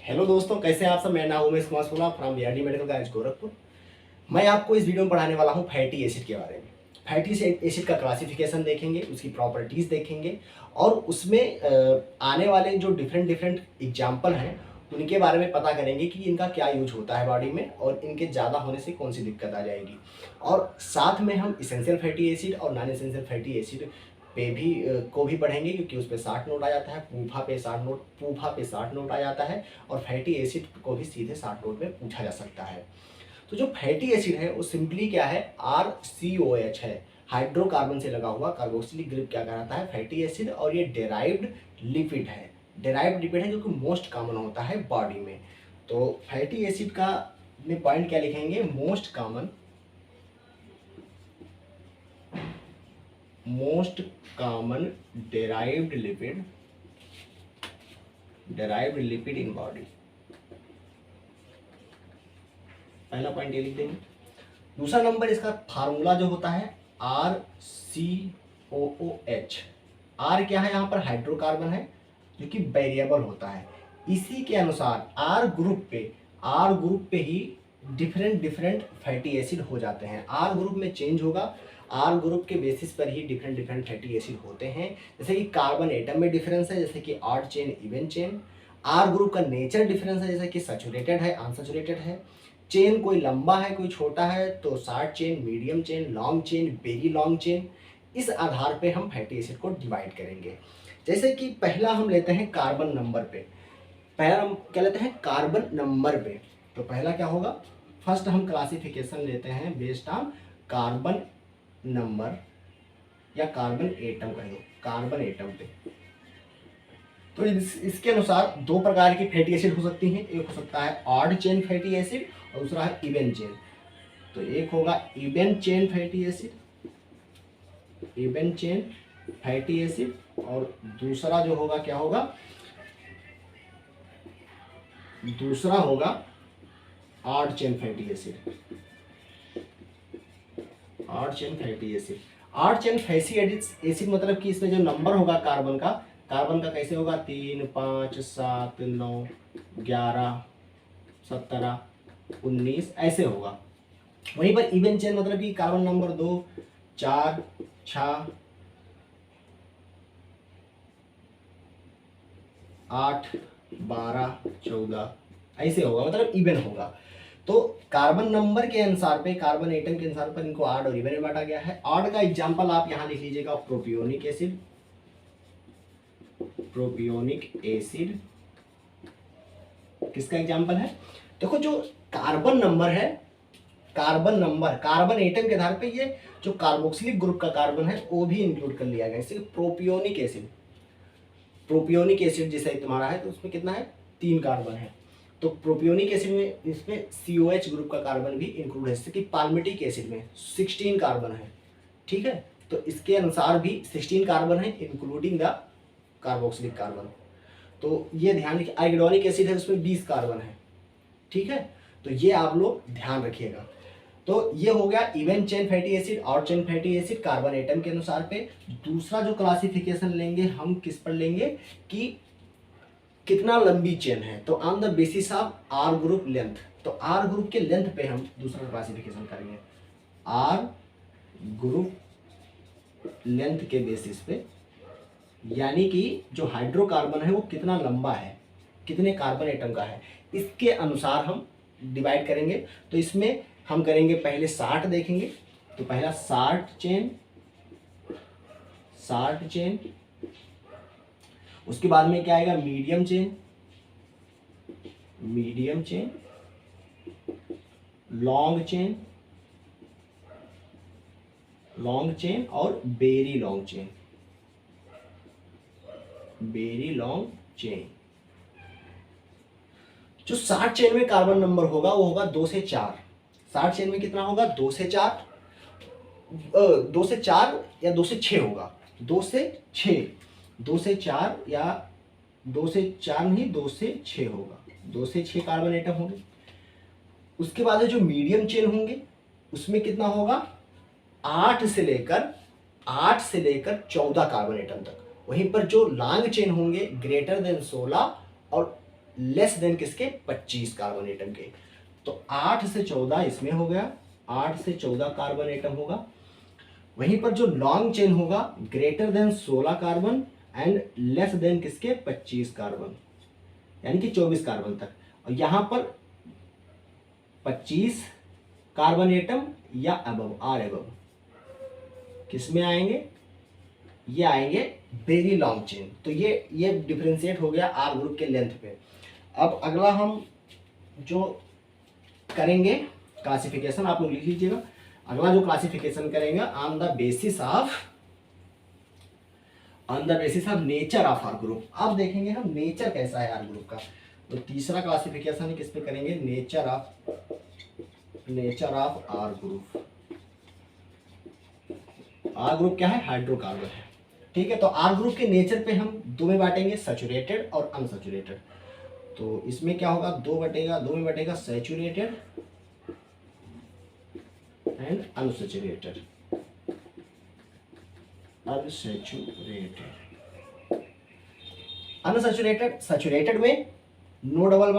Hello दोस्तों, कैसे हैं आप सब। मेरा नाम उमेश कुमार सोला from BRD medical college Gorakhpur. मैं आपको इस वीडियो में पढ़ाने वाला हूं फैटी एसिड के बारे में। फैटी एसिड का क्लासिफिकेशन देखेंगे, उसकी प्रॉपर्टीज़ देखेंगे और उसमें आने वाले जो डिफरेंट डिफरेंट एग्जाम्पल हैं उनके बारे में पता करेंगे कि इनका क्या यूज होता है बॉडी में और इनके ज़्यादा होने से कौन सी दिक्कत आ जाएगी। और साथ में हम इसेंशियल फैटी एसिड और नॉन इसेंशियल फैटी एसिड पे भी को भी पढ़ेंगे, क्योंकि उस पर 60 नोट आ जाता है। पूफा पे 60 नोट आ जाता है और फैटी एसिड को भी सीधे 60 नोट में पूछा जा सकता है। तो जो फैटी एसिड है वो सिंपली क्या है, RCOH है, हाइड्रोकार्बन से लगा हुआ कार्बोक्सिलिक ग्रुप क्या कहलाता है, फैटी एसिड। और ये डेराइव्ड लिपिड है, जो कि मोस्ट कॉमन होता है बॉडी में। तो फैटी एसिड का में पॉइंट क्या लिखेंगे, most common derived lipid in body. पहला पॉइंट ये लिख देंगे। दूसरा नंबर इसका फार्मूला जो होता है RCOOH। R क्या है, यहाँ पर हाइड्रोकार्बन है जो कि वेरिएबल होता है। इसी के अनुसार R ग्रुप पे ही डिफरेंट डिफरेंट फैटी एसिड हो जाते हैं। R ग्रुप में चेंज होगा, R ग्रुप के बेसिस पर ही डिफरेंट डिफरेंट फैटी एसिड होते हैं। जैसे कि कार्बन एटम में डिफरेंस है, जैसे कि odd chain, even chain. R group का नेचर डिफरेंस है, जैसे कि सैचुरेटेड है, अनसैचुरेटेड है। चेन कोई लंबा है कोई छोटा है, तो short chain, medium chain, long chain, very long chain. इस आधार पे हम फैटी एसिड को डिवाइड करेंगे। जैसे कि पहला हम लेते हैं कार्बन नंबर पे। पहला हम क्या लेते हैं, कार्बन नंबर पे। तो पहला क्या होगा, फर्स्ट हम क्लासिफिकेशन लेते हैं बेस्ड ऑन कार्बन नंबर या कार्बन एटम कह लो, कार्बन एटम पे। तो इसके अनुसार दो प्रकार की फैटी एसिड हो सकती हैं। एक हो सकता है ऑड चेन फैटी एसिड और दूसरा है इवन चेन। तो एक होगा इवन चेन फैटी एसिड, और दूसरा जो होगा क्या होगा, दूसरा होगा odd chain fatty acid. Odd chain fatty acid मतलब कि इसमें जो नंबर होगा कार्बन का कैसे होगा, 3, 5, 7, 9, 11, 17, 19 ऐसे होगा। वहीं पर इवन चेन मतलब कि कार्बन नंबर 2, 4, 6, 8, 12, 14 ऐसे होगा, मतलब इवन होगा। तो कार्बन नंबर के अनुसार पे, कार्बन एटम के अनुसार पर इनको ऑड और इवन में बांटा गया है। ऑड का एग्जांपल आप यहां लिख लीजिएगा, प्रोपियोनिक एसिड किसका एग्जांपल है। देखो जो कार्बन नंबर है, कार्बन एटम के आधार पे ये जो कार्बोक्सिलिक ग्रुप का कार्बन है वो भी इंक्लूड कर लिया गया। जैसे प्रोपियोनिक एसिड जैसे तुम्हारा है तो उसमें कितना है, 3 कार्बन है। तो प्रोपियोनिक एसिड में इसमें COH ग्रुप का कार्बन भी इंक्लूड है। जैसे कि पाल्मिटिक एसिड में 16 कार्बन है, ठीक है। तो इसके अनुसार भी 16 कार्बन है इंक्लूडिंग द कार्बोक्सिलिक कार्बन। तो ये ध्यान रखिए। आयोडोनिक एसिड है उसमें 20 कार्बन है, ठीक है। तो ये आप लोग ध्यान रखिएगा। तो ये हो गया even chain fatty acid, odd chain fatty acid carbon atom के अनुसार पे। दूसरा जो क्लासिफिकेशन लेंगे हम किस पर लेंगे कि कितना लंबी चेन है, तो on the basis of R group length. तो R ग्रुप के लेंथ पे हम दूसरा क्लासिफिकेशन करेंगे, R ग्रुप लेंथ के बेसिस पे, यानी कि जो हाइड्रोकार्बन है वो कितना लंबा है, कितने कार्बन एटम का है, इसके अनुसार हम डिवाइड करेंगे। तो इसमें हम करेंगे पहले 60 देखेंगे। तो पहला 60 चेन, उसके बाद में क्या आएगा, मीडियम चेन, लॉन्ग चेन और वेरी लॉन्ग चेन। जो 60 चेन में कार्बन नंबर होगा वो होगा 2 से 4। 60 चेन में कितना होगा, 2 से 4 या 2 से 6 होगा, 2 से 4 या 2 से 4 नहीं, 2 से 6 होगा, 2 से 6 कार्बन एटम होंगे। उसके बाद जो मीडियम चेन होंगे उसमें कितना होगा, 8 से लेकर 14 कार्बन एटम तक। वहीं पर जो लॉन्ग चेन होंगे ग्रेटर देन 16 और लेस देन किसके, 25 कार्बन एटम के। तो 8 से 14 इसमें हो गया, 8 से 14 कार्बन एटम होगा। वहीं पर जो लॉन्ग चेन होगा greater than 16 carbon and less than किसके, 25 कार्बन, यानी कि 24 कार्बन तक। और यहां पर 25 कार्बन एटम या अबव, आर अबव किस में आएंगे, ये आएंगे वेरी लॉन्ग चेन। तो ये डिफरेंशिएट हो गया आर ग्रुप के लेंथ पे। अब अगला हम जो करेंगे क्लासिफिकेशन, आप लोग लिख लीजिएगा। अगला जो क्लासिफिकेशन करेंगे on the basis of nature of R group. अब देखेंगे हम नेचर कैसा है आर ग्रुप का। तो तीसरा क्लासिफिकेशन किस पे करेंगे, nature of R group. R group क्या है, हाइड्रोकार्बन है, ठीक है। तो आर ग्रुप के नेचर पे हम दो में बांटेंगे, सैचुरेटेड और अनसैचुरेटेड। तो इसमें क्या होगा, दो में बटेगा saturated and unsaturated. Unsaturated, saturated में नो डबल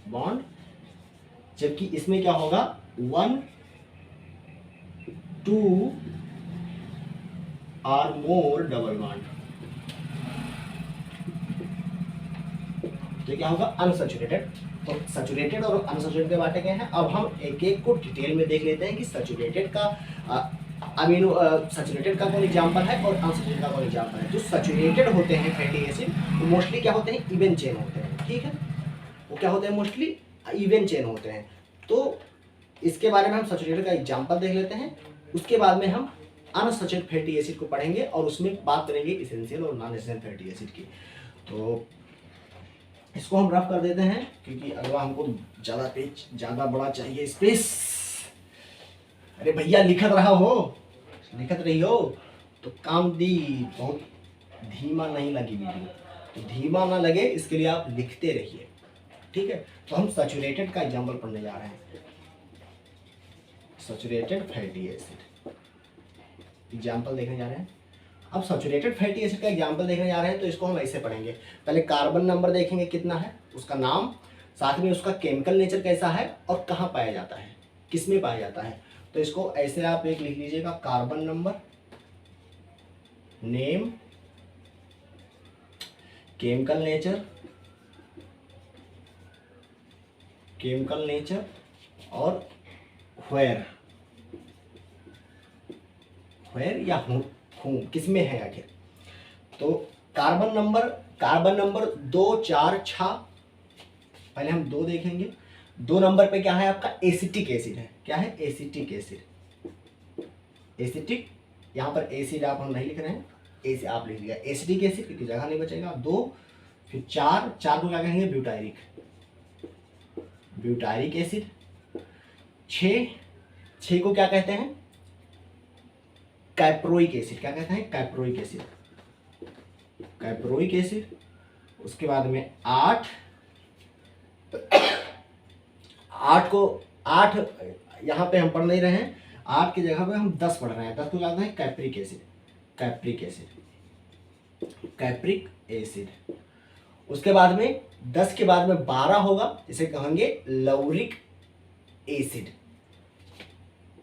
बॉन्ड, जबकि इसमें क्या होगा 1, 2 और मोर डबल बॉन्ड। तो क्या होगा अनसैचुरेटेड। तो सैचुरेटेड और अनसैचुरेटेड बांटे गए हैं। अब हम एक एक को डिटेल में देख लेते हैं कि सैचुरेटेड का सैचुरेटेड का कौन एग्जांपल है और अनसैचुरेटेड का कौन एग्जांपल है। जो सैचुरेटेड होते हैं फैटी एसिड वो मोस्टली क्या होते हैं, इवन चेन होते हैं, ठीक है। वो क्या होते हैं, मोस्टली इवन चेन होते हैं। तो इसके बारे में हम सैचुरेटेड का एग्जांपल देख लेते हैं, उसके बाद में हम अनसैचुरेटेड फैटी एसिड को पढ़ेंगे और उसमें बात करेंगे एसेंशियल और नॉन एसेंशियल फैटी एसिड की। तो इसको हम रफ कर देते हैं क्योंकि अगला हमको ज़्यादा पेज ज़्यादा बड़ा चाहिए स्पेस। अरे भैया लिखत रही हो तो काम दी, बहुत धीमा नहीं लगी वीडियो, तो धीमा ना लगे इसके लिए आप लिखते रहिए, ठीक है। तो हम सैचुरेटेड का एग्जांपल पढ़ने जा रहे हैं, सैचुरेटेड फैटी एसिड एग्जांपल देखने जा रहे हैं। अब सैचुरेटेड फैटी एसिड का एग्जांपल देखने जा रहे हैं तो इसको हम ऐसे पढ़ेंगे। पहले कार्बन नंबर देखेंगे कितना है, उसका नाम, साथ में उसका केमिकल नेचर कैसा है और कहाँ पाया जाता है, किस में पाया जाता है। तो इसको ऐसे आप एक लिख लीजिएगा, carbon number, name, chemical nature और व्हेयर या हूँ किस में है आखिर। तो कार्बन नंबर 2, 4, 6, पहले हम 2 देखेंगे। 2 नंबर पे क्या है आपका, एसिटिक एसिड है। क्या है, एसिटिक एसिड। यहाँ पर एसिड आप हम नहीं लिख रहे हैं, एसिड आप लिख लिया, एसिटिक एसिड, क्योंकि जगह नहीं बचेगा। 2, फिर 4 को क्या कहेंगे, ब्यूटारिक एसिड। 6 को क्या कहते हैं, कैप्रोइक एसिड। क्या कहते हैं, कैप्रोइक एसिड। उसके बाद में 8 यहाँ पे हम पढ़ नहीं रहे हैं, 8 की जगह पे हम 10 पढ़ रहे हैं। 10 को क्या कहते हैं, कैप्रिक एसिड। उसके बाद में 10 के बाद में 12 होगा, इसे कहेंगे लौरिक एसिड।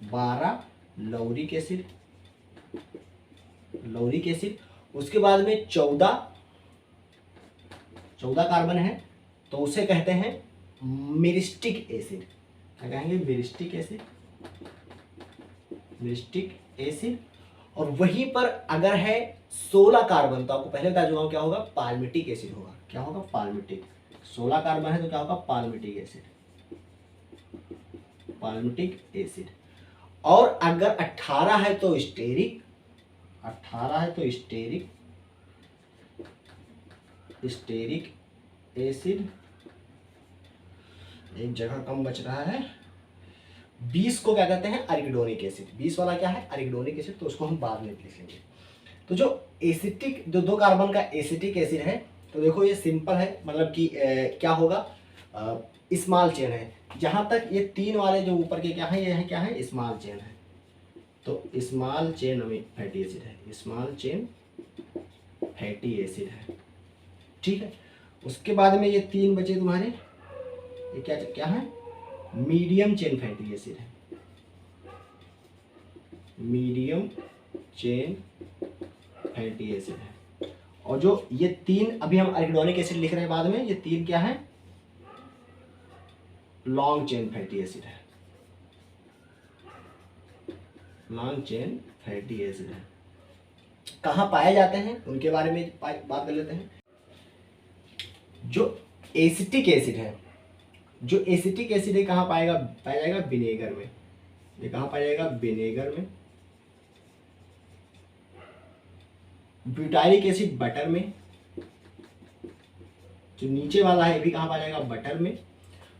12 lauric acid. उसके बाद में 14 कार्बन है तो उसे कहते हैं मिरिस्टिक एसिड। क्या कहेंगे, मिरिस्टिक एसिड। और वहीं पर अगर है 16 कार्बन तो आपको पहले बता चुका हूं क्या होगा, पाल्मिटिक एसिड होगा। क्या होगा, पाल्मिटिक। 16 कार्बन है तो क्या होगा, पाल्मिटिक एसिड। और अगर 18 है तो स्टेरिक एसिड। एक जगह कम बच रहा है। 20 को क्या कहते हैं, अरिकिडोनिक एसिड। 20 वाला क्या है, अरिकिडोनिक एसिड, तो उसको हम बाद में लिख लेंगे। तो जो एसिटिक, जो 2 कार्बन का एसिटिक एसिड है, तो देखो ये सिंपल है, मतलब कि क्या होगा, स्मॉल चेन है। जहाँ तक ये 3 वाले जो ऊपर के क्या है, ये है क्या है, स्मॉल चेन है। तो स्मॉल चेन में फैटी एसिड है, स्मॉल चेन फैटी एसिड है। ठीक है, उसके बाद में ये 3 बचे तुम्हारे, ये क्या क्या है, मीडियम चेन फैटी एसिड है, मीडियम चेन फैटी एसिड है। और जो ये 3 अभी हम एराकिडोनिक एसिड लिख रहे हैं बाद में, ये 3 क्या है, लॉन्ग चेन फैटी एसिड है, लॉन्ग चेन फैटी एसिड है। कहाँ पाए जाते हैं उनके बारे में बात कर लेते हैं। जो एसिटिक एसिड है, जो एसिटिक एसिड है कहाँ पाया जाएगा, विनेगर में। ये कहाँ पाया जाएगा, विनेगर में। ब्यूटाइलिक एसिड बटर में, जो नीचे वाला है भी कहाँ पाया जाएगा, बटर में।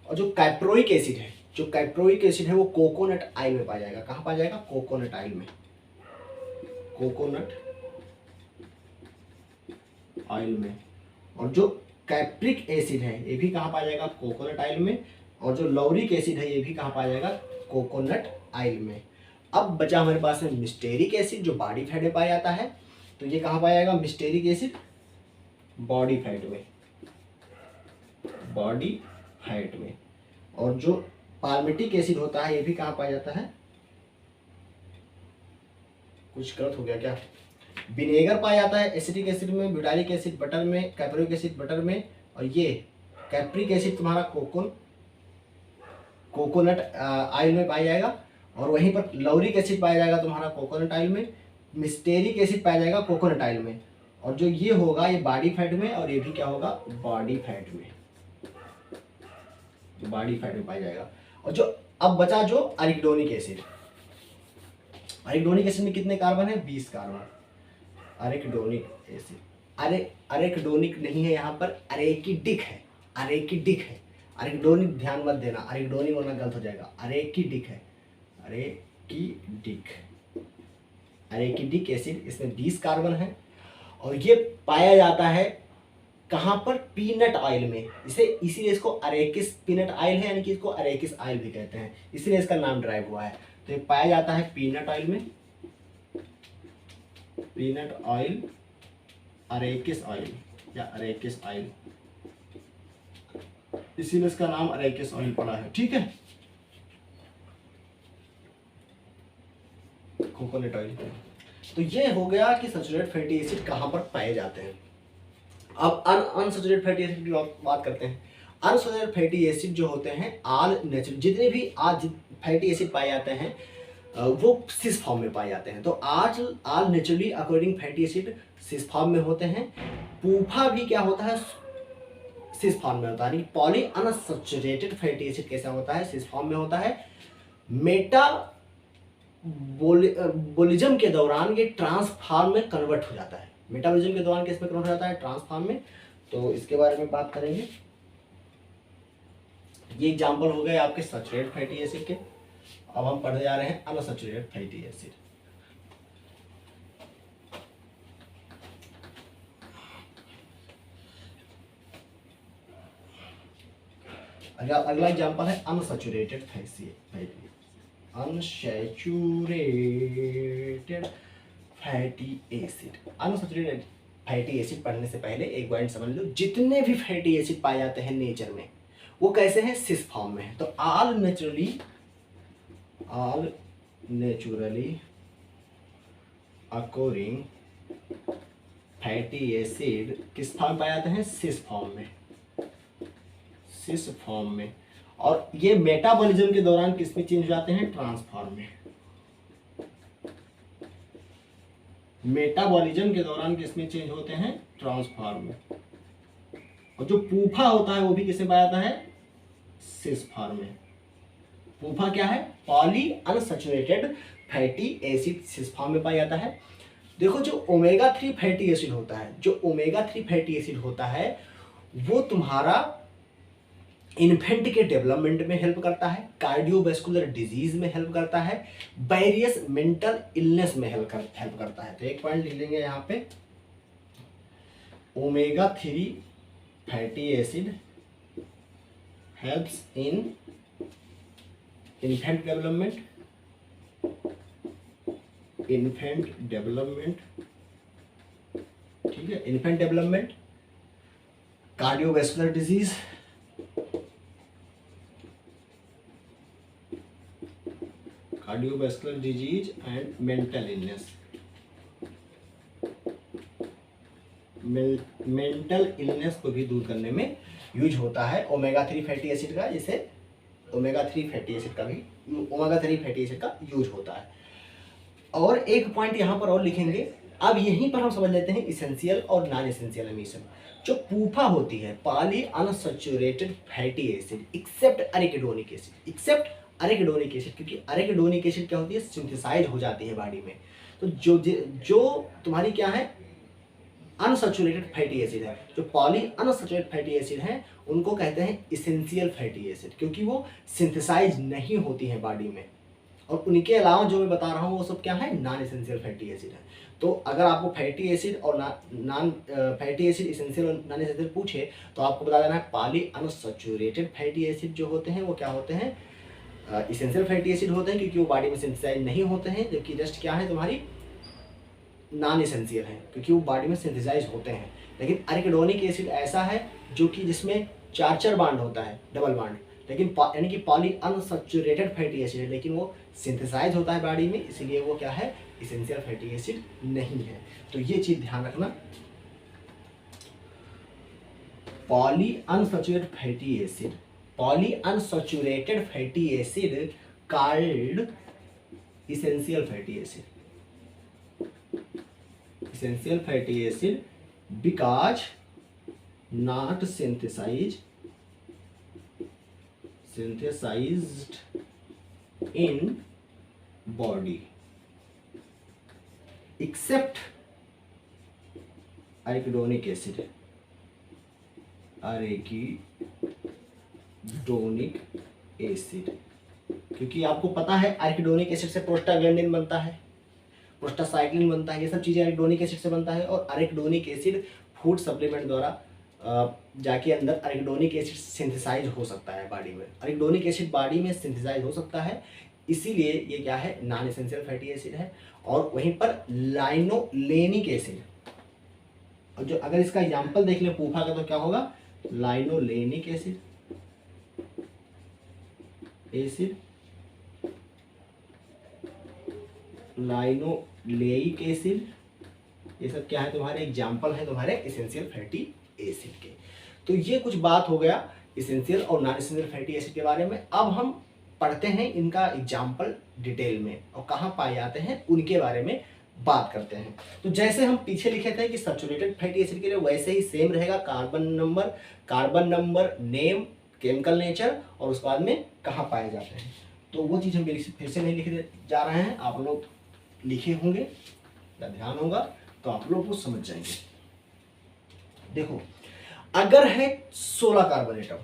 और जो कैप्रोइक एसिड है, जो कैप्रोइक एसिड है वो कोकोनट ऑयल में पाया जाएगा। कहाँ पाया जाएगा, कोकोनट ऑयल में, कोकोनट ऑयल में। और जो कैप्रिक एसिड है ये भी कहाँ पाया जाएगा, कोकोनट ऑयल में। और जो लॉरिक एसिड है ये भी कहाँ पाया जाएगा, कोकोनट ऑयल में। अब बचा हमारे पास है मिस्टेरिक एसिड, जो बॉडी फैट में पाया जाता है। तो ये कहाँ पाया जाएगा, मिस्टेरिक एसिड बॉडी फैट में, बॉडी फैट में। और जो पाल्मिटिक एसिड होता है ये भी कहाँ पाया जाता है, कुछ गलत हो गया क्या, विनेगर पाया जाता है एसिटिक एसिड में, ब्यूटाइलिक एसिड बटर में, कैप्रिक एसिड बटर में। और ये कैप्रिक एसिड तुम्हारा कोकोनट ऑयल में पाया जाएगा। और वहीं पर लॉरिक एसिड पाया जाएगा तुम्हारा कोकोनट ऑयल में, मिस्टेरिक एसिड पाया जाएगा कोकोनट ऑयल में। और जो ये होगा ये बॉडी फैट में, और ये भी क्या होगा, बॉडी फैट में, बॉडी फैट में पाया जाएगा। और जो अब बचा जो एराकिडोनिक एसिड, एराकिडोनिक एसिड में कितने कार्बन है, 20 कार्बन। एराकिडोनिक एसिड, एराकिडोनिक नहीं है यहाँ पर, एरेकिडिक है, एरेकिडिक है। एराकिडोनिक ध्यान मत देना, एराकिडोनिक होना गलत हो जाएगा, एरेकिडिक है, एरेकिडिक, एरेकिडिक एसिड। इसमें 20 कार्बन है। और ये पाया जाता है कहाँ पर, पीनट ऑयल में। इसीलिए इसको अरेकिस पीनट ऑयल है, यानी कि इसको अरेकिस ऑयल भी कहते हैं, इसीलिए इसका नाम ड्राइव हुआ है। तो ये पाया जाता है पीनट ऑयल में, पीनट ऑयल, अरेकिस ऑयल या अरेकिस ऑयल, इसीलिए इसका नाम अरेकिस ऑयल पड़ा है। ठीक है, कोकोनट ऑयल। तो ये हो गया कि सैचुरेटेड फैटी एसिड कहाँ पर पाए जाते हैं। अब अनसैचुरेटेड फैटी एसिड की बात करते हैं। अनसैचुरेटेड फैटी एसिड जो होते हैं, ऑल नेचुरल, जितने भी आज फैटी एसिड पाए जाते हैं वो सिस फॉर्म में पाए जाते हैं। तो आज all naturally occurring fatty acid cis form में होते हैं। पूफा भी क्या होता है, सिस फॉर्म में होता है। पॉली अनसैचुरेटेड फैटी एसिड कैसा होता है, सिस फॉर्म में होता है। मेटाबॉलिज्म के दौरान ये ट्रांसफॉर्म में कन्वर्ट हो जाता है। मेटाबॉलिज्म के दौरान किस में कन्वर्ट हो जाता है, ट्रांसफॉर्म में। तो इसके बारे में बात करेंगे। ये एग्जांपल हो गए आपके सैचुरेटेड फैटी एसिड के। अब हम पढ़ने जा रहे हैं अनसैचुरेटेड फैटी एसिड। अगला एग्जांपल है unsaturated fatty, unsaturated fatty acid. Unsaturated fatty acid पढ़ने से पहले एक पॉइंट समझ लो, जितने भी फैटी एसिड पाए जाते हैं नेचर में वो कैसे हैं, सिस फॉर्म में है। तो all naturally according fatty acid किस फॉर्म पाए जाते हैं, सिस फॉर्म में, सिस फॉर्म में। और ये मेटाबॉलिज्म के दौरान किस में चेंज हो जाते हैं, ट्रांसफॉर्म में। मेटाबॉलिज्म के दौरान किस में चेंज होते हैं, ट्रांसफॉर्म में। और जो पूफा होता है वो भी किसमें पाया जाता है, सिस फॉर्म में। पूफा क्या है, poly unsaturated fatty acid, cis form में पाया जाता है। देखो जो ओमेगा 3 फैटी एसिड होता है, जो ओमेगा 3 फैटी एसिड होता है वो तुम्हारा इन्फेंट के डेवलपमेंट में हेल्प करता है, कार्डियोवैस्कुलर डिजीज में हेल्प करता है, वेरियस मेंटल इलनेस में हेल्प करता है। तो एक पॉइंट लिख लेंगे यहाँ पे, omega 3 fatty acid helps in infant development, ठीक ठीक है, infant development, cardiovascular disease, cardiovascular disease and mental illness. Mental illness को भी दूर करने में यूज होता है ओमेगा 3 फैटी एसिड का, जिसे ओमेगा 3 फैटी एसिड का भी ओमेगा 3 फैटी एसिड का यूज होता है। और एक पॉइंट यहाँ पर और लिखेंगे, अब यहीं पर हम समझ लेते हैं इसेंशियल और नॉन इसेंशियल एमिशन। जो पूफा होती है, poly unsaturated fatty acid except arachidonic acid, except arachidonic acid, क्योंकि अरेकिडोनिक एसिड क्या होती है, सिंथेसाइज हो जाती है बॉडी में। तो जो तुम्हारी क्या है, अनसैचुरेटेड फैटी एसिड है, जो पॉली अनसैचुरेटेड फैटी एसिड है उनको कहते हैं इसेंशियल फैटी एसिड, क्योंकि वो सिंथेसाइज नहीं होती है बॉडी में। और उनके अलावा जो मैं बता रहा हूँ वो सब क्या है, नॉन इसेंशियल फैटी एसिड है। तो अगर आपको फैटी एसिड और नॉन फैटी एसिड इसेंशियल और नॉन इसेंशियल पूछे तो आपको बता देना है पॉली अनसैचुरेटेड फैटी एसिड जो होते हैं वो क्या होते हैं, इसेंशियल फैटी एसिड होते हैं, क्योंकि वो बॉडी में सिंथेसाइज नहीं होते हैं। जबकि जस्ट क्या है तुम्हारी नॉन इसेंशियल है, क्योंकि वो बॉडी में सिंथेसाइज होते हैं। लेकिन अरेकिडोनिक एसिड ऐसा है जो कि जिसमें 4 बांड होता है, डबल बांड, लेकिन यानी कि पॉली अनसैचुरेटेड फैटी एसिड है, लेकिन वो सिंथेसाइज होता है बॉडी में, इसीलिए वो क्या है, इसेंशियल फैटी एसिड नहीं है। तो ये चीज ध्यान रखना, poly unsaturated fatty acid, poly unsaturated fatty acid called essential fatty acid, essential fatty acid because not synthesized in body except arachidonic acid, arachidonic acid, क्योंकि आपको पता है arachidonic acid से प्रोस्टाग्लैंडिन बनता है, प्रोस्टासाइक्लिन बनता है, ये सब चीज़ें अरेकिडोनिक एसिड से बनता है। और अरेकिडोनिक एसिड फूड सप्लीमेंट द्वारा जाके अंदर अरेकिडोनिक एसिड सिंथेसाइज हो सकता है बॉडी में, अरेकिडोनिक एसिड बॉडी में सिंथेसाइज हो सकता है, इसीलिए ये क्या है, नॉन एसेंशियल फैटी एसिड है। और वहीं पर लाइनोलेनिक एसिड, और जो अगर इसका एग्जाम्पल देख ले पूफा का तो क्या होगा, लाइनोलेनिक एसिड, लाइनोलेइक एसिड, ये सब क्या है तुम्हारे एग्जाम्पल है तुम्हारे इसेंशियल फैटी एसिड के। तो ये कुछ बात हो गया इसेंशियल और नॉन इसेंशियल फैटी एसिड के बारे में। अब हम पढ़ते हैं इनका एग्जाम्पल डिटेल में और कहाँ पाए जाते हैं उनके बारे में बात करते हैं। तो जैसे हम पीछे लिखे थे कि सैचुरेटेड फैटी एसिड के लिए वैसे ही सेम रहेगा, carbon number, name, chemical nature और उसके बाद में कहाँ पाए जाते हैं। तो वो चीज़ हम फिर से नहीं लिखने जा रहे हैं, आप लोग लिखे होंगे या ध्यान होगा तो आप लोग वो समझ जाएंगे। देखो अगर है 16 कार्बन एटम,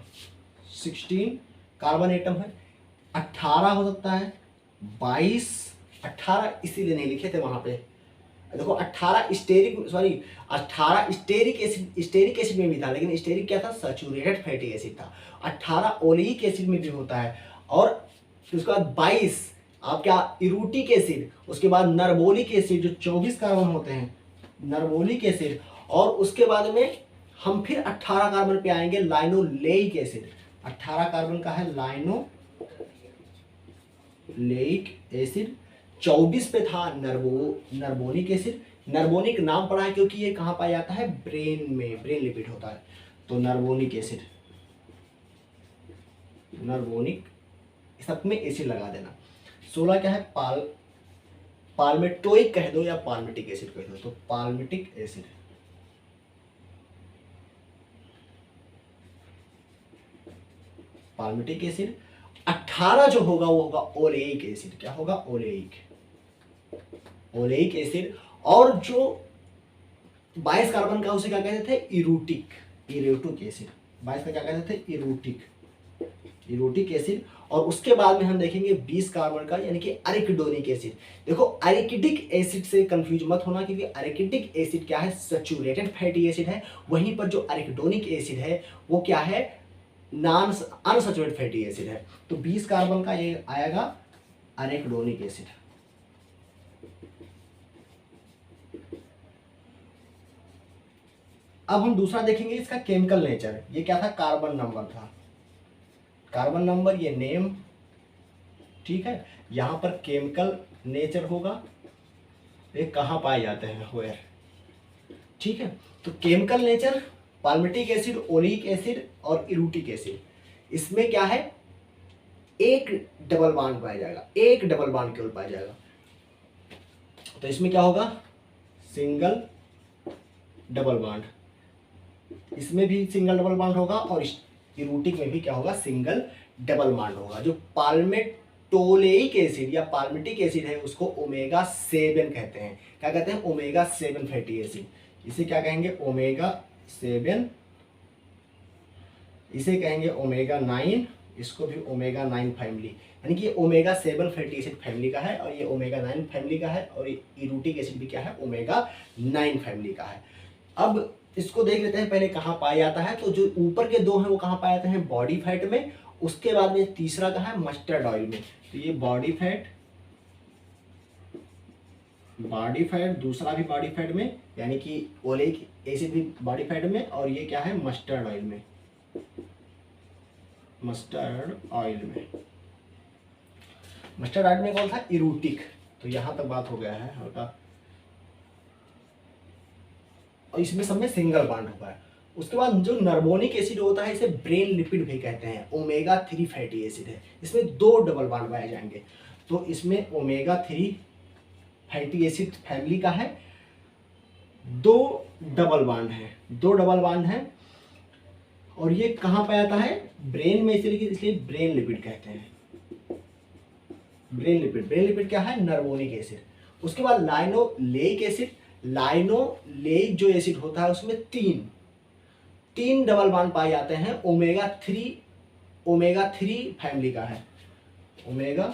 16 कार्बन एटम है, 18 हो सकता है, 22, 18 इसीलिए नहीं लिखे थे वहां पे। देखो 18 स्टेरिक एसिड में भी था, लेकिन स्टेरिक क्या था, सैचुरेटेड फैटी एसिड था। 18 ओलेइक एसिड में भी होता है, और उसके बाद 22 आप क्या, इरूटिक एसिड, उसके बाद नर्बोलिक एसिड जो 24 कार्बन होते हैं, नर्बोलिक एसिड, और उसके बाद में हम फिर 18 कार्बन पे आएंगे, लाइनोलेइक एसिड। 18 कार्बन का है लाइनोलेइक एसिड, 24 पे था नर्बोनिक एसिड। नर्बोनिक नाम पड़ा है क्योंकि ये कहाँ पाया जाता है, ब्रेन में, ब्रेन लिपिड होता है, तो नर्बोनिक एसिड, नर्बोनिक सब में एसिड लगा देना। 16 क्या है, पाल्मेटोइक कह दो या पाल्मेटिक एसिड कह दो, तो पाल्मेटिक एसिड, पाल्मेटिक एसिड। 18 जो होगा वो होगा ओलेइक एसिड, क्या होगा, ओलेइक एसिड। और जो 22 कार्बन का उसे क्या कहते थे, इरूटिक एसिड, 22 का क्या कहते थे, इरूटिक एसिड। और उसके बाद में हम देखेंगे 20 कार्बन का, यानी कि अरेकिडोनिक एसिड। देखो अरेकिडिक एसिड से कंफ्यूज मत होना, क्योंकि अरेकिडिक एसिड क्या है, सैचुरेटेड फैटी एसिड है। वहीं पर जो अरेकिडोनिक एसिड है वो क्या है, अनसैचुरेटेड फैटी एसिड है। तो 20 कार्बन का ये आएगा अरेकिडोनिक एसिड। अब हम दूसरा देखेंगे इसका केमिकल नेचर। ये क्या था, कार्बन नंबर था, कार्बन नंबर, ये नेम, ठीक है। यहाँ पर केमिकल नेचर होगा, ये कहाँ पाए जाते हैं, वेयर, ठीक है। तो chemical nature, palmitic acid, oleic acid और इरूटिक एसिड, इसमें क्या है, एक डबल बॉन्ड पाया जाएगा, एक डबल बॉन्ड केवल पाया जाएगा। तो इसमें क्या होगा, सिंगल डबल बॉन्ड, इसमें भी सिंगल डबल बॉन्ड होगा और इरूटिक में भी क्या होगा, सिंगल डबल बॉन्ड होगा। जो पाल्मेटोलेइक एसिड या पाल्मिटिक एसिड है उसको ओमेगा 7 कहते हैं। क्या कहते हैं, ओमेगा 7 फैटी एसिड। इसे क्या कहेंगे, ओमेगा 7, इसे कहेंगे ओमेगा 9, इसको भी ओमेगा 9 फैमिली, यानी कि ओमेगा 7 फैटी एसिड फैमिली का है और ये ओमेगा 9 फैमिली का है, और इरूटिक एसिड भी क्या है, ओमेगा 9 फैमिली का है। अब इसको देख लेते हैं पहले कहाँ पाया जाता है। तो जो ऊपर के दो हैं वो कहाँ पाए जाते हैं, बॉडी फैट में, उसके बाद में तीसरा कहाँ है, मस्टर्ड ऑयल में। तो ये बॉडी फैट, दूसरा भी बॉडी फैट में, यानी कि ओलेइक एसिड भी बॉडी फैट में, और ये क्या है, मस्टर्ड ऑयल में, मस्टर्ड ऑयल में। मस्टर्ड ऑयल में कौन था, इरूटिक। तो यहां तक बात हो गया है हल्का, और इसमें सब में सिंगल बॉन्ड होगा है। उसके बाद जो नर्बोनिक एसिड होता है इसे ब्रेन लिपिड भी कहते हैं, ओमेगा 3 फैटी एसिड है, इसमें दो डबल बॉन्ड पाए जाएंगे। तो इसमें ओमेगा 3 फैटी एसिड फैमिली का है, दो डबल बॉन्ड है, दो डबल बॉन्ड है, और ये कहाँ पाया जाता है, ब्रेन में, इसलिए ब्रेन लिपिड कहते हैं। ब्रेन लिपिड क्या है, नर्बोनिक एसिड। उसके बाद लाइनोलेइक एसिड, लाइनोलेइक जो एसिड होता है उसमें तीन डबल बॉन्ड पाए जाते हैं, ओमेगा 3 फैमिली का है, ओमेगा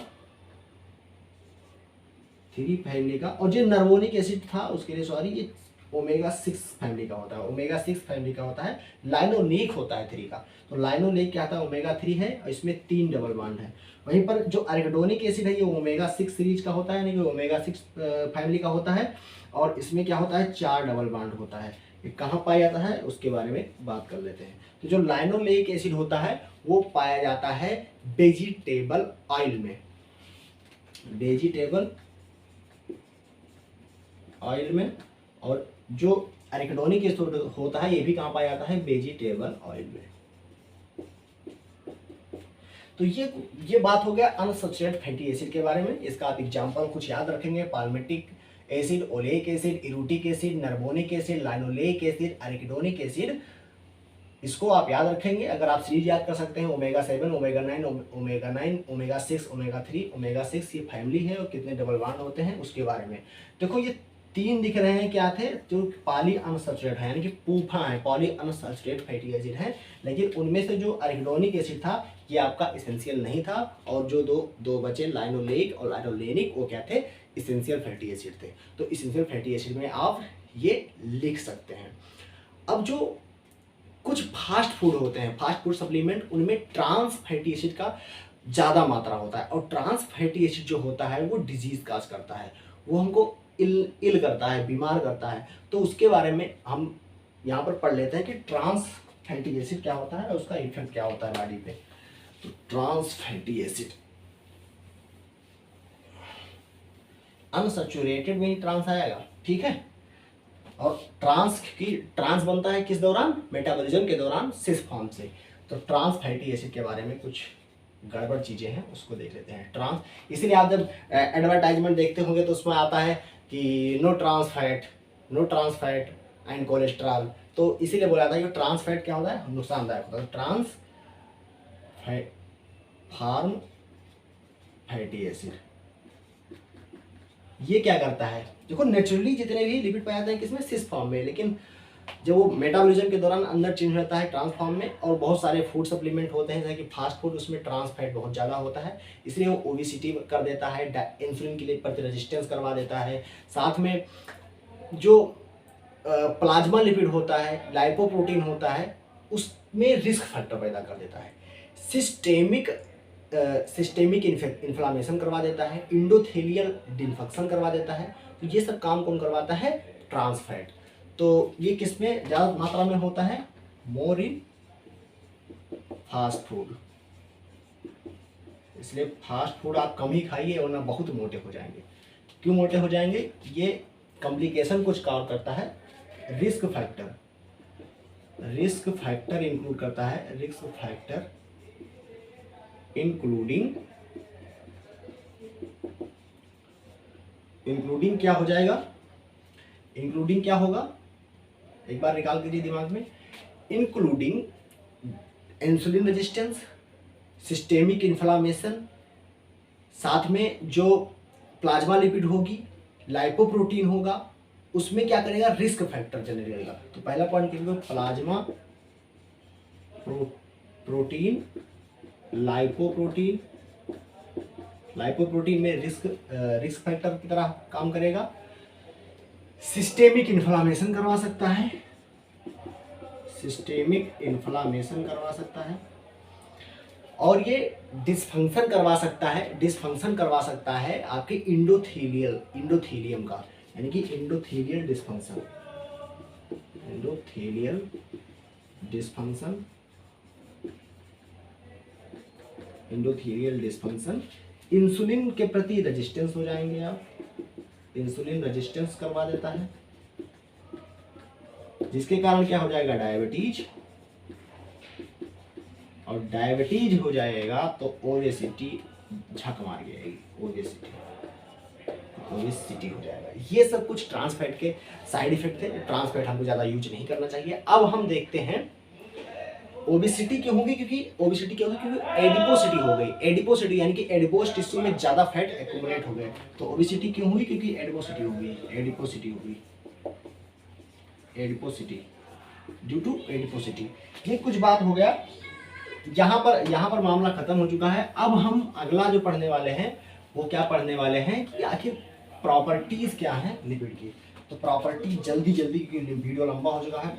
3 फैमिली का। और जो नर्बोनिक एसिड था उसके लिए सॉरी, ये ओमेगा 6 फैमिली का होता है, ओमेगा 6 फैमिली का होता है। लाइनोलेइक होता है 3 का, तो लाइनोलेइक क्या था, ओमेगा 3 है और इसमें 3 डबल बॉन्ड है। वहीं पर जो अरेकिडोनिक एसिड है ये ओमेगा 6 सीरीज का होता है, यानी कि ओमेगा 6 फैमिली का होता है, और इसमें क्या होता है, 4 डबल बॉन्ड होता है। ये कहाँ पाया जाता है उसके बारे में बात कर लेते हैं। तो जो लाइनोलेइक एसिड होता है वो पाया जाता है वेजिटेबल ऑयल में, वेजिटेबल ऑयल में। और जो एरिकिडोनिक एसिड होता है ये भी कहाँ पाया जाता है, वेजिटेबल ऑयल में। तो ये बात हो गया अनसैचुरेटेड फैटी एसिड के बारे में। इसका आप एग्जांपल कुछ याद रखेंगे, palmitic acid, oleic acid, erucic acid, nervonic acid, linoleic acid, arachidonic acid, इसको आप याद रखेंगे। अगर आप सीरीज याद कर सकते हैं, omega 7, omega 9, omega 6, omega 3, omega 6 ये फैमिली है और कितने डबल बॉन्ड होते हैं उसके बारे में। देखो ये 3 दिख रहे हैं, क्या थे, जो पॉली अनसैचुरेटेड है, यानी कि पूफा है, पॉली अनसैचुरेटेड फैटी एसिड है। लेकिन उनमें से जो एरिकिडोनिक एसिड था ये आपका एसेंशियल नहीं था, और जो दो बचे लाइनोलेइक और लाइनोलेनिक वो क्या थे, एसेंशियल फैटी एसिड थे। तो एसेंशियल फैटी एसिड में आप ये लिख सकते हैं। अब जो कुछ फास्ट फूड होते हैं, फास्ट फूड सप्लीमेंट, उनमें ट्रांस फैटी एसिड का ज़्यादा मात्रा होता है, और ट्रांस फैटी एसिड जो होता है वो डिजीज काज करता है, वो हमको इल करता है, बीमार करता है। तो उसके बारे में हम यहाँ पर पढ़ लेते हैं कि ट्रांस फैटी एसिड क्या होता है और उसका इफेक्ट क्या होता है बॉडी पे। तो ट्रांस फैटी एसिड, अनसैचुरेटेड में ही ट्रांस आएगा, ठीक है। और ट्रांस बनता है किस दौरान, मेटाबॉलिज्म के दौरान, सिस फॉर्म से। तो ट्रांस फैटी एसिड के बारे में कुछ गड़बड़ चीज़ें हैं उसको देख लेते हैं। ट्रांस, इसीलिए आप जब एडवर्टाइजमेंट देखते होंगे तो उसमें आता है कि no trans fat and cholesterol, तो इसीलिए बोला था कि ट्रांस फैट क्या होता है, नुकसानदायक होता है। ट्रांस फार्म फैटी एसिड ये क्या करता है, देखो नेचुरली जितने भी लिपिड पाए जाते हैं किसमें, सिस फॉर्म में, लेकिन जब वो मेटाबॉलिज्म के दौरान अंदर चेंज होता है ट्रांस फॉर्म में। और बहुत सारे फूड सप्लीमेंट होते हैं जैसे कि फास्ट फूड, उसमें ट्रांस फैट बहुत ज़्यादा होता है, इसलिए वो ओबेसिटी कर देता है, इंसुलिन के लिए प्रति रेजिस्टेंस करवा देता है। साथ में जो प्लाज्मा लिपिड होता है, लाइपोप्रोटीन होता है, उसमें रिस्क फैक्टर पैदा कर देता है, सिस्टेमिक इन्फ्लामेशन करवा देता है, इंडोथेलियल डिफंक्शन करवा देता है। तो ये सब काम कौन करवाता है, ट्रांस फैट। तो ये किस में ज़्यादा मात्रा में होता है? मोर इन फास्ट फूड। इसलिए फास्ट फूड आप कम ही खाइए वरना बहुत मोटे हो जाएंगे। क्यों मोटे हो जाएंगे? ये कॉम्प्लिकेशन कुछ कॉज करता है, रिस्क फैक्टर इंक्लूड करता है, रिस्क फैक्टर इंक्लूडिंग क्या हो जाएगा? इंक्लूडिंग क्या होगा? एक बार निकाल दीजिए दिमाग में। Including insulin resistance, systemic inflammation, साथ में जो प्लाज्मा लिपिड होगी, लाइपोप्रोटीन होगा, उसमें क्या करेगा? रिस्क फैक्टर जनरेट करेगा। तो पहला पॉइंट क्या? प्लाज्मा प्रोटीन, लाइपोप्रोटीन में रिस्क फैक्टर की तरह काम करेगा। सिस्टेमिक इन्फ्लामेशन करवा सकता है, और ये डिस्फंक्शन करवा सकता है आपके इंडोथीलियम का, यानी कि इंडोथीलियल डिस्फंक्शन। इंसुलिन के प्रति रेजिस्टेंस हो जाएंगे आप, इंसुलिन रेजिस्टेंस करवा देता है, जिसके कारण क्या हो जाएगा? डायबिटीज, और डायबिटीज हो जाएगा तो ओबेसिटी झक मार जाएगी, ओबेसिटी हो जाएगा। ये सब कुछ ट्रांस फैट के साइड इफेक्ट थे। ट्रांस फैट हमको ज़्यादा यूज नहीं करना चाहिए। अब हम देखते हैं ओबेसिटी क्यों होगी? क्योंकि एडिपोसिटी हो गई। एडिपोसिटी यानी कि एडिपोस टिश्यू में ज़्यादा फैट एक्यूमुलेट हो गए। तो ओबेसिटी क्यों हुई? क्योंकि एडिपोसिटी हो गई, एडिपोसिटी ड्यू टू एडिपोसिटी। ये कुछ बात हो गया। यहाँ पर मामला खत्म हो चुका है। अब हम अगला जो पढ़ने वाले हैं वो क्या पढ़ने वाले हैं कि आखिर प्रॉपर्टीज क्या है लिपिड की। तो प्रॉपर्टीज जल्दी क्योंकि वीडियो लंबा हो चुका है।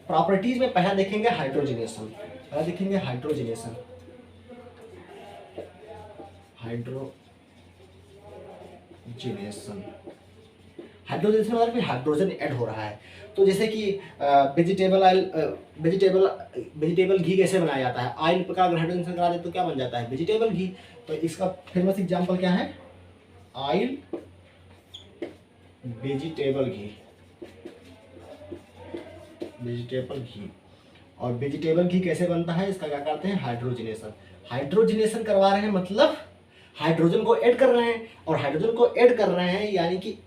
प्रॉपर्टीज में पहला देखेंगे हाइड्रोजनेशन। हाइड्रोजनेशन मतलब कि हाइड्रोजन ऐड हो रहा है। तो जैसे कि वेजिटेबल घी कैसे बनाया जाता है? ऑयल का अगर हाइड्रोजन करा दे तो क्या बन जाता है? वेजिटेबल घी। तो इसका फेमस एग्जांपल क्या है? ऑयल वेजिटेबल घी। और वेजिटेबल घी कैसे बनता है? इसका क्या करते हैं? हाइड्रोजनेशन करवा रहे हैं, मतलब हाइड्रोजन को ऐड कर रहे हैं। और हाइड्रोजन को ऐड कर रहे हैं यानी कि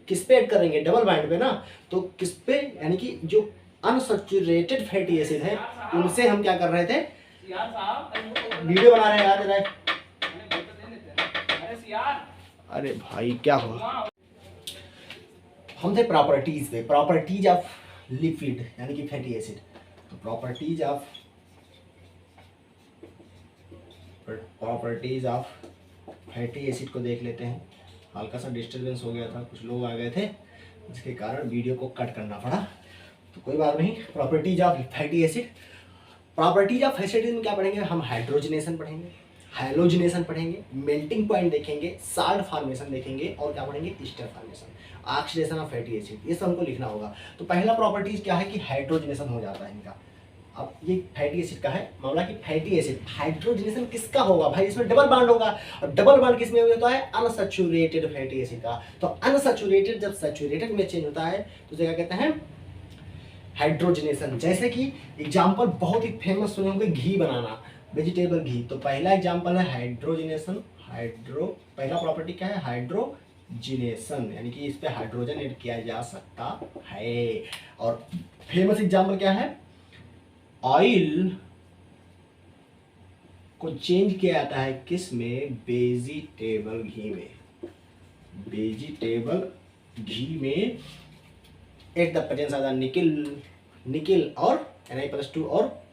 किस पे ऐड करेंगे? डबल बॉन्ड पे ना। तो किस पे? यानी कि जो अनसैचुरेटेड फैटी एसिड है उनसे हम क्या कर रहे थे? वीडियो बना रहे हैं यार। अरे भाई क्या हो? हम थे प्रॉपर्टीज पे, प्रॉपर्टीज ऑफ लिपिड यानी कि फैटी एसिड। तो प्रॉपर्टीज ऑफ फैटी एसिड को देख लेते हैं। हल्का सा डिस्टर्बेंस हो गया था, कुछ लोग आ गए थे जिसके कारण वीडियो को कट करना पड़ा। तो कोई बात नहीं। प्रॉपर्टीज ऑफ फैटी एसिड में क्या पढ़ेंगे हम? हाइड्रोजनेशन पढ़ेंगे, हैलोजनेशन पढ़ेंगे, मेल्टिंग पॉइंट देखेंगे, साल्ट फॉर्मेशन देखेंगे, और क्या पढ़ेंगे? Easter formation, oxidation of fatty acid. ये सब हमको लिखना होगा। तो पहला प्रॉपर्टीज क्या है कि हाइड्रोजनेशन हो जाता है इनका। अब ये फैटी एसिड का है मामला कि फैटी एसिड हाइड्रोजनेशन किसका होगा भाई? इसमें डबल बॉन्ड होगा। और डबल बॉन्ड किस में होता है? अनसैचुरेटेड फैटी एसिड का। तो अनसैचुरेटेड जब सैचुरेटेड में चेंज होता है तो क्या कहते हैं? हाइड्रोजनेशन। जैसे कि एग्जांपल बहुत ही फेमस सुने होंगे, घी बनाना, वेजिटेबल घी। तो पहला एग्जांपल है हाइड्रोजनेशन। पहला प्रॉपर्टी क्या है? हाइड्रोजनेशन, यानी कि इस पे हाइड्रोजन ऐड किया जा सकता है। और फेमस एग्जांपल क्या है? ऑयल को चेंज किया जाता है किस में? वेजिटेबल घी में at the presence of the nickel और Na+2 और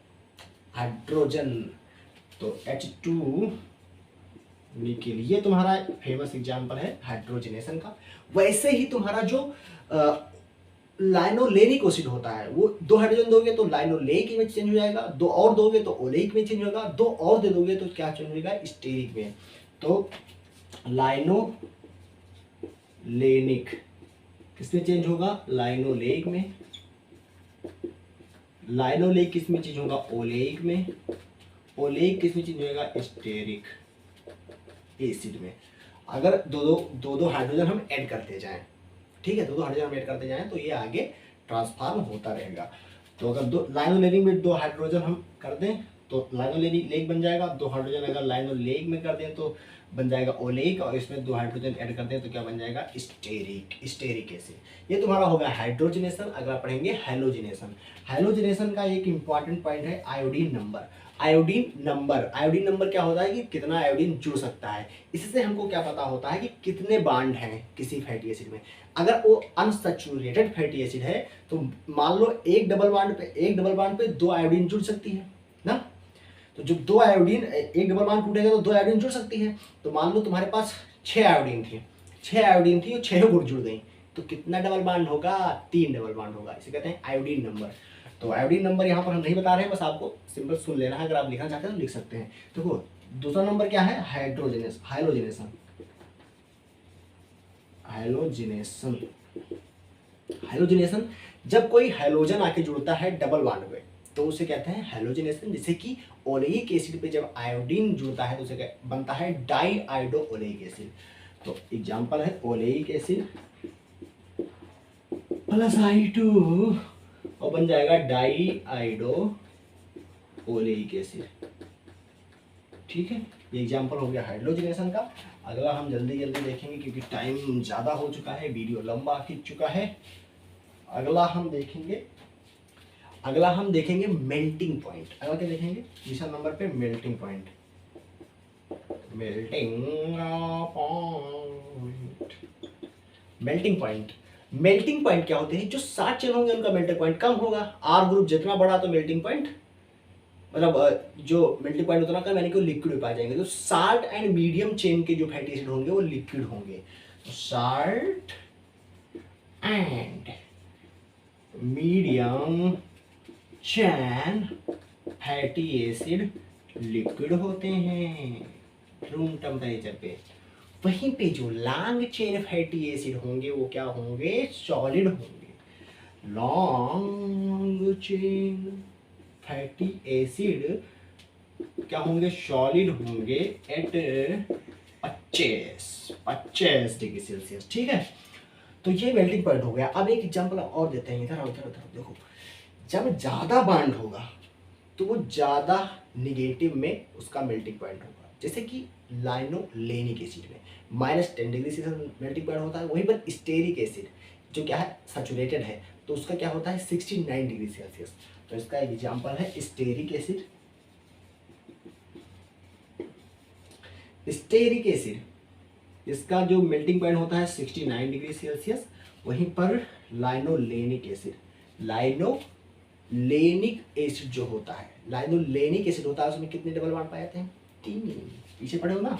हाइड्रोजन। तो H2 निकिल, ये तुम्हारा फेमस एग्जांपल है हाइड्रोजनेशन का। वैसे ही तुम्हारा जो लाइनोलेनिक एसिड होता है, वो 2 हाइड्रोजन दोगे तो लाइनोलेइक में चेंज हो जाएगा, 2 और दोगे तो ओलेइक में चेंज होगा, 2 और दे दोगे तो क्या चेंज होगा? स्टेरिक में। तो लेनिक किसमें चेंज होगा, लाइनोलेक में। लाइनोलेक किसमें चेंज होगा, ओलेइक में। ओलेइक किसमें चेंज होगा, स्टेरिक एसिड में। अगर दो हाइड्रोजन हम ऐड करते जाएं, ठीक है, दो हाइड्रोजन हम ऐड करते जाएं तो ये आगे ट्रांसफॉर्म होता रहेगा। तो अगर दो लाइनोलेनिक में 2 हाइड्रोजन हम कर दें तो लाइनोलेनिक लेक बन जाएगा। 2 हाइड्रोजन अगर लाइनोलेक में कर दें तो बन जाएगा ओलेइक, और इसमें 2 हाइड्रोजन ऐड करते हैं तो क्या बन जाएगा, स्टेरिक एसिड। ये तुम्हारा होगा हाइड्रोजनेशन। अगला पढ़ेंगे हैलोजिनेशन। हैलोजिनेशन का एक इंपॉर्टेंट पॉइंट है आयोडीन नंबर। आयोडीन नंबर क्या होता है कि कितना आयोडीन जुड़ सकता है। इससे हमको क्या पता होता है कि कितने बांड हैं किसी फैटी एसिड में। अगर वो अनसैचुरेटेड फैटी एसिड है तो मान लो एक डबल बांड पे 2 आयोडीन जुड़ सकती है ना। तो जब 2 आयोडीन, एक डबल बांड टूटेगा तो 2 आयोडीन जुड़ सकती है। तो मान लो तुम्हारे पास 6 आयोडीन थी, 6 आयोडीन थी और 6 गुण जुड़ गई, तो कितना डबल बांड होगा, 3 डबल बांड होगा। इसे कहते हैं आयोडीन नंबर। तो आयोडीन नंबर यहाँ पर हम नहीं बता रहे हैं, बस आपको सिंपल सुन लेना है। अगर आप लिखना चाहते हैं तो लिख सकते हैं। देखो दूसरा नंबर क्या है, हाइलोजिनेशन। हाइलोजिनेशन जब कोई हाइलोजन आके जुड़ता है डबल बॉन्ड पे तो उसे कहते हैं हाइलोजिनेशन। जैसे कि ओलेइक एसिड पे जब आयोडीन जुड़ता है तो उसे बनता है डाई आइडो ओलेइक एसिड। तो एग्जांपल है ओलेइक एसिड प्लस I2 और बन जाएगा डाई आइडो ओलेइक एसिड। ठीक है, ये एग्जांपल हो गया हाइड्रोजनेशन का। अगला हम जल्दी जल्दी देखेंगे क्योंकि टाइम ज़्यादा हो चुका है, वीडियो लंबा खींच चुका है। अगला हम देखेंगे मेल्टिंग पॉइंट। अगला क्या देखेंगे, तीसरा नंबर पे मेल्टिंग पॉइंट। मेल्टिंग पॉइंट क्या होते हैं, जो 60 चेन होंगे उनका मेल्टिंग पॉइंट कम होगा। आर ग्रुप जितना बड़ा तो मेल्टिंग पॉइंट मतलब जो मेल्टिंग पॉइंट उतना कम, यानी कि लिक्विड में पाए जाएंगे। तो साल्ट एंड मीडियम चेन के जो फैटी एसिड होंगे वो लिक्विड होंगे। तो salt and medium chain fatty acid liquid होते हैं रूम टेम्परेचर पे। वहीं पे जो लॉन्ग चेन फैटी एसिड होंगे वो क्या होंगे, सॉलिड होंगे। लॉन्ग चेन फैटी एसिड क्या होंगे, सॉलिड होंगे एट 25 डिग्री सेल्सियस। ठीक है, तो ये मेल्टिंग पॉइंट हो गया। अब एक एग्जांपल और देते हैं, इधर देखो। जब ज्यादा बांड होगा तो वो ज्यादा निगेटिव में उसका मेल्टिंग पॉइंट होगा। जैसे कि लाइनोलेनिक एसिड में -10 डिग्री सेल्सियस मेल्टिंग पॉइंट होता है। वहीं पर स्टेरिक एसिड जो क्या है, सैचुरेटेड है, तो उसका क्या होता है 69 डिग्री सेल्सियस। तो इसका एक एग्जांपल है स्टेरिक एसिड। स्टेरिक एसिड इसका जो मेल्टिंग पॉइंट होता है 69 डिग्री सेल्सियस। वहीं पर लाइनोलेनिक एसिड जो होता है, लाइनोलेनिक एसिड होता है, उसमें कितने डबल बॉन्ड पाए जाते हैं, 3। पीछे पढ़े हो ना,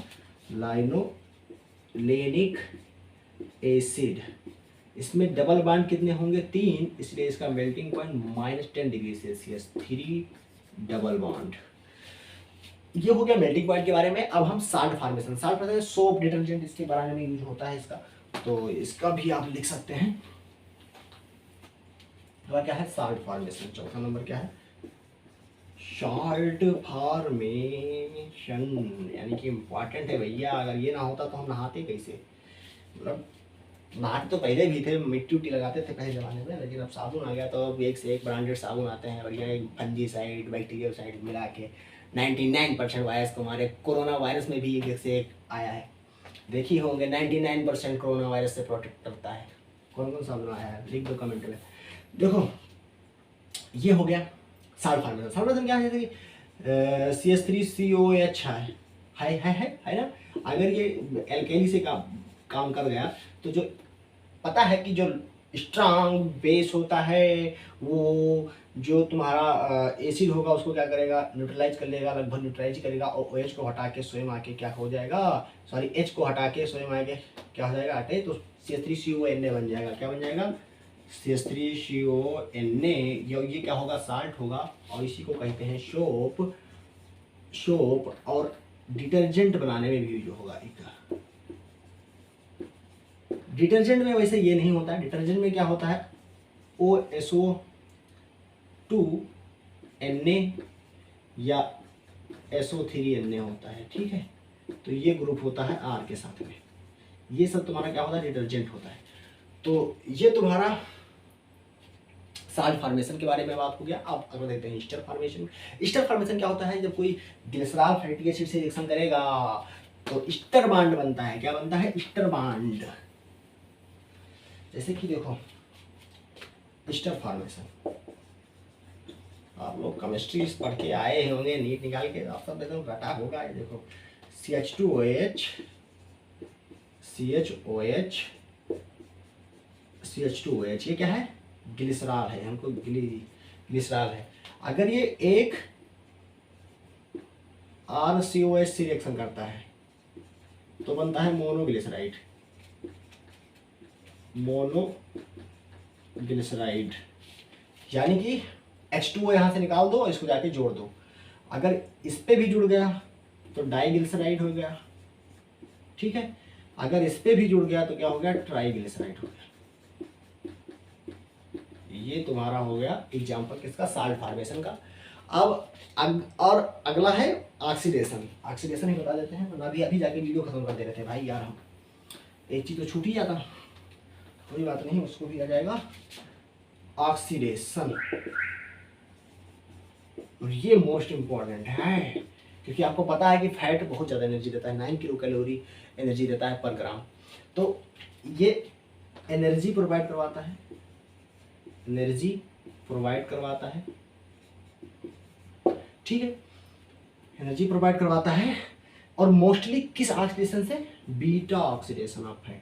लाइनोलेनिक एसिड इसमें डबल बॉन्ड कितने होंगे, 3, इसलिए इसका melting point -10 degree Celsius, 3 double bond. ये हो गया मेल्टिंग पॉइंट के बारे में। अब हम साल्ट फॉर्मेशन, सोप डिटर्जेंट इसके बनाने में यूज होता है इसका, तो इसका भी आप लिख सकते हैं। क्या है, साल्ट फॉर्मेशन। चौथा नंबर क्या है, साल्ट फॉर्मेशन, यानी कि इम्पॉर्टेंट है भैया। अगर ये ना होता तो हम नहाते कैसे, मतलब नहाते तो पहले भी थे, मिट्टी उट्टी लगाते थे पहले ज़माने में, लेकिन अब साबुन आ गया तो अब एक से एक ब्रांडेड साबुन आते हैं बढ़िया, फंजीसाइड बैक्टीरियासाइड मिला के 99% वायरस को हमारे कोरोना वायरस में भी एक से एक आया है। देखी होंगे 99% कोरोना वायरस से प्रोटेक्ट करता है। कौन कौन साबुन आया है, लिख दो कमेंट में। देखो ये हो गया साल्ट फॉर्मेशन क्या है, जैसे कि CH3COH है ना। अगर ये एल्केली से काम कर गया तो जो पता है कि जो स्ट्रांग बेस होता है वो जो तुम्हारा एसिड होगा उसको क्या करेगा, न्यूट्रलाइज कर लेगा, लगभग न्यूट्रलाइज करेगा, और OH को हटा के स्वयं आके क्या हो जाएगा, सॉरी H को हटा के स्वयं आके क्या हो जाएगा, हटे तो CH3CONA बन जाएगा। क्या बन जाएगा, CH3CONA। ये क्या होगा, साल्ट होगा, और इसी को कहते हैं सोप और डिटर्जेंट बनाने में भी यूज होगा। डिटर्जेंट में वैसे ये नहीं होता है। डिटर्जेंट में क्या होता है, OSO2Na या SO3Na होता है, ठीक है। तो ये ग्रुप होता है R के साथ में। ये सब तुम्हारा क्या होता है, डिटर्जेंट होता है। तो ये तुम्हारा साल्ट फॉर्मेशन के बारे में बात हो गया। अब अगर देखते हैं ईस्टर फॉर्मेशन। ईस्टर फॉर्मेशन क्या होता है, जब कोई ग्लिसरॉल फैटी एसिड से रिएक्शन करेगा तो ईस्टर बॉन्ड बनता है। क्या बनता है, ईस्टर बॉन्ड। जैसे कि देखो ईस्टर फॉर्मेशन, आप लोग केमिस्ट्री पढ़ के आए होंगे नीट निकाल के, आप सब देखो रटा होगा। ये देखो CH2OH CH2OH ये क्या है, ग्लिसरॉल है। हमको ग्लिसरॉल है। अगर ये एक RCOH से रिएक्शन करता है तो बनता है मोनोग्लिसराइड। मोनोग्लिसराइड यानी कि H2O यहाँ से निकाल दो, इसको जाके जोड़ दो। अगर इस पे भी जुड़ गया तो डाइग्लिसराइड हो गया, ठीक है। अगर इस पे भी जुड़ गया तो क्या हो गया, ट्राइग्लिसराइड हो गया। ये तुम्हारा हो गया एग्जाम्पल किसका, साल्ट फॉर्मेशन का। अब और अगला है ऑक्सीडेशन। ऑक्सीडेशन ही बता देते हैं, वरना अभी जाके वीडियो खत्म कर दे रहे थे भाई यार हम। एक चीज़ तो छूट ही जाता, कोई बात नहीं, उसको भी आ जाएगा ऑक्सीडेशन। और ये मोस्ट इम्पॉर्टेंट है क्योंकि आपको पता है कि फैट बहुत ज़्यादा एनर्जी देता है, 9 किलो कैलोरी एनर्जी देता है पर ग्राम। तो ये एनर्जी प्रोवाइड करवाता है, एनर्जी प्रोवाइड करवाता है, ठीक है, एनर्जी प्रोवाइड करवाता है। और मोस्टली किस ऑक्सीडेशन से, beta oxidation of fat,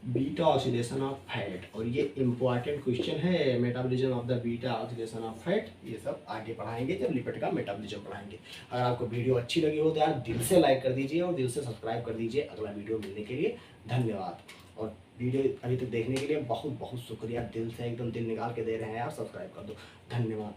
beta oxidation of fat. और ये इंपॉर्टेंट क्वेश्चन है, metabolism of the beta oxidation of fat. ये सब आगे पढ़ाएंगे जब लिपिड का मेटाबॉलिज्म पढ़ाएंगे। अगर आपको वीडियो अच्छी लगी हो तो यार दिल से लाइक कर दीजिए और दिल से सब्सक्राइब कर दीजिए। अगला वीडियो मिलने के लिए धन्यवाद। और वीडियो अभी तक देखने के लिए बहुत बहुत शुक्रिया, दिल से एकदम दिल निकाल के दे रहे हैं यार, सब्सक्राइब कर दो, धन्यवाद।